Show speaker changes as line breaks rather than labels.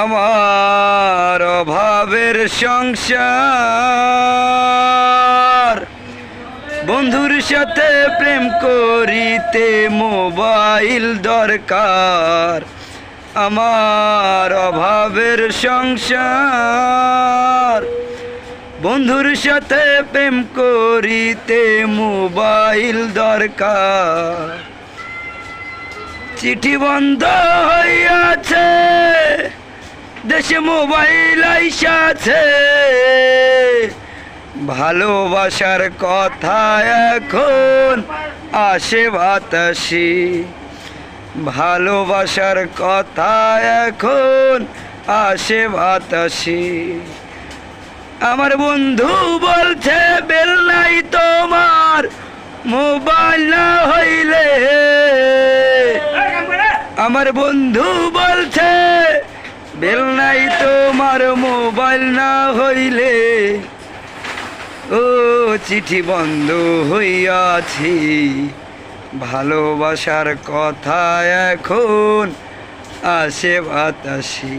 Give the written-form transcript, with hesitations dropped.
আমার অভাবের সংসার, বন্ধুর সাথে প্রেম করিতে মোবাইল দরকার। আমার অভাবের সংসার, বন্ধুর সাথে প্রেম করিতে মোবাইল দরকার। চিঠি বন্ধ হইয়াছে, দেশে মোবাইল আইসাছে, ভালোবাসার কথা এখন আসে বাতাসে। ভালোবাসার কথা এখন আসে বাতাসে। আমার বন্ধু বলছে বেল নাই তোমার মোবাইল না হইলে। আমার বন্ধু বলছে বেল নাই তোমার মোবাইল না হইলে। ও চিঠি বন্ধ হইয়াছি, ভালোবাসার কথা এখন আসে বাতাসে।